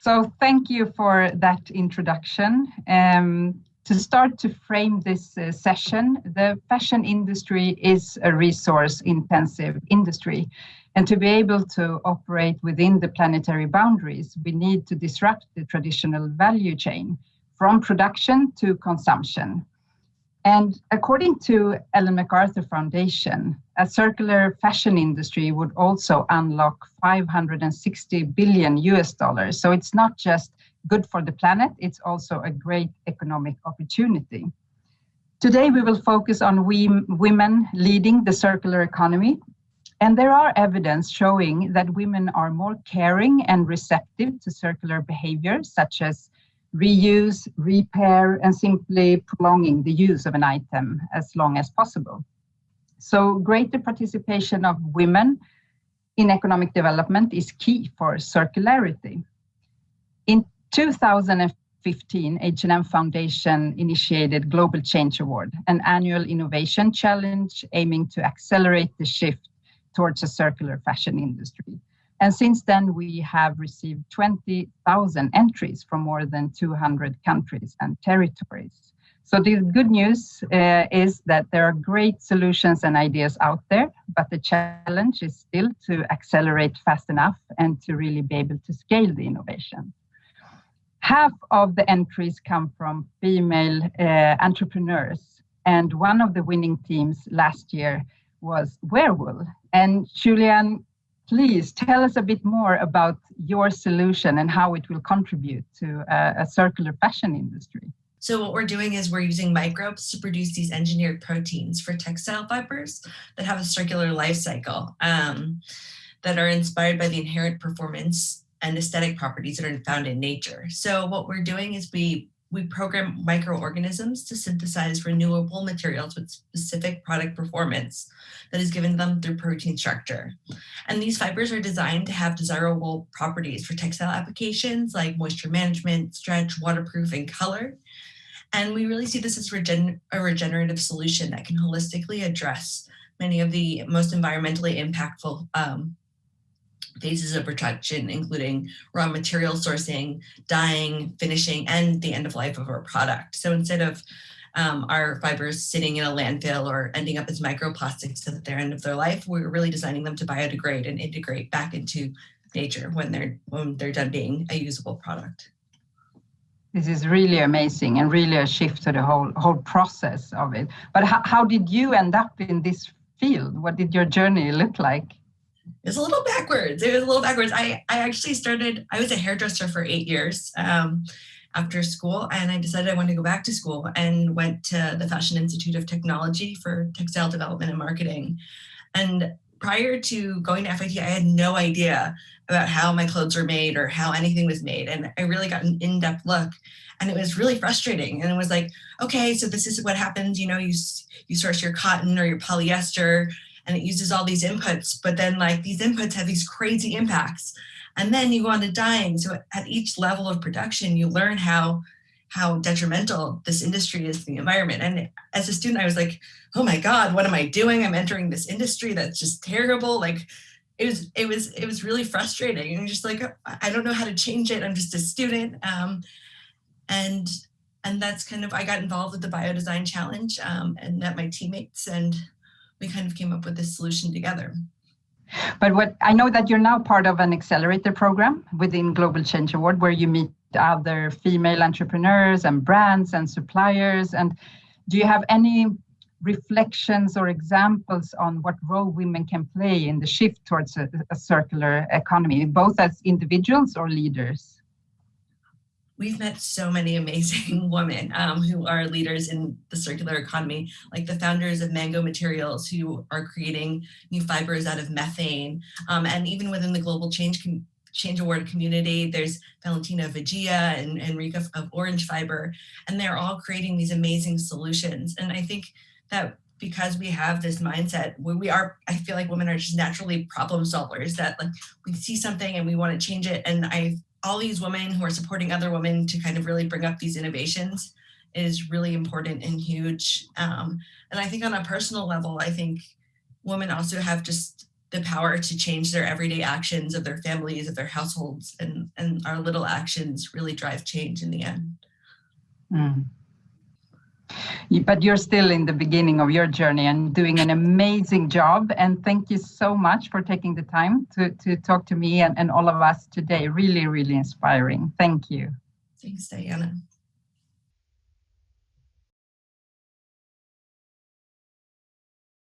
So thank you for that introduction. To start to frame this session, the fashion industry is a resource-intensive industry. And to be able to operate within the planetary boundaries, we need to disrupt the traditional value chain from production to consumption. And according to Ellen MacArthur Foundation, a circular fashion industry would also unlock 560 billion US dollars. So it's not just good for the planet, it's also a great economic opportunity. Today, we will focus on women leading the circular economy. And there are evidence showing that women are more caring and receptive to circular behaviors, such as reuse, repair, and simply prolonging the use of an item as long as possible. So greater participation of women in economic development is key for circularity. In 2015, H&M Foundation initiated Global Change Award, an annual innovation challenge aiming to accelerate the shift towards a circular fashion industry. And since then, we have received 20,000 entries from more than 200 countries and territories. So the good news is that there are great solutions and ideas out there, but the challenge is still to accelerate fast enough and to really be able to scale the innovation. Half of the entries come from female entrepreneurs, and one of the winning teams last year was Werewool. And Chui-lian, please tell us a bit more about your solution and how it will contribute to a circular fashion industry. So what we're doing is we're using microbes to produce these engineered proteins for textile fibers that have a circular life cycle that are inspired by the inherent performance and aesthetic properties that are found in nature. So what we're doing is we program microorganisms to synthesize renewable materials with specific product performance that is given to them through protein structure. And these fibers are designed to have desirable properties for textile applications like moisture management, stretch, waterproof, and color. And we really see this as a regenerative solution that can holistically address many of the most environmentally impactful phases of production, including raw material sourcing, dyeing, finishing, and the end of life of our product. So instead of our fibers sitting in a landfill or ending up as microplastics at their end of their life, we're really designing them to biodegrade and integrate back into nature when they're done being a usable product. This is really amazing and really a shift to the whole process of it. But how did you end up in this field? What did your journey look like? It was a little backwards. I actually I was a hairdresser for 8 years after school, and I decided I wanted to go back to school and went to the Fashion Institute of Technology for textile development and marketing. And prior to going to FIT, I had no idea about how my clothes were made or how anything was made. And I really got an in-depth look, and it was really frustrating. And it was like, okay, so this is what happens. You source your cotton or your polyester, and it uses all these inputs, but then like these inputs have these crazy impacts. And then you go on to dyeing. So at each level of production, you learn how detrimental this industry is to the environment. And as a student, I was like, oh my God, what am I doing? I'm entering this industry that's just terrible. Like it was really frustrating. And just like, I don't know how to change it. I'm just a student. And that's kind of, I got involved with the Biodesign Challenge and met my teammates, and we kind of came up with this solution together. But I know that you're now part of an accelerator program within Global Change Award, where you meet other female entrepreneurs and brands and suppliers. And do you have any reflections or examples on what role women can play in the shift towards a circular economy, both as individuals or leaders? We've met so many amazing women who are leaders in the circular economy, like the founders of Mango Materials, who are creating new fibers out of methane. And even within the Global Change Award community, there's Valentina Vigia and Enrica of Orange Fiber, and they're all creating these amazing solutions. And I think that because we have this mindset where I feel like women are just naturally problem solvers, that like we see something and we want to change it. And all these women who are supporting other women to kind of really bring up these innovations is really important and huge. And I think on a personal level, I think women also have just the power to change their everyday actions of their families, of their households, and and our little actions really drive change in the end. But you're still in the beginning of your journey and doing an amazing job. And thank you so much for taking the time to talk to me and all of us today. Really, really inspiring. Thank you. Thanks, Diana.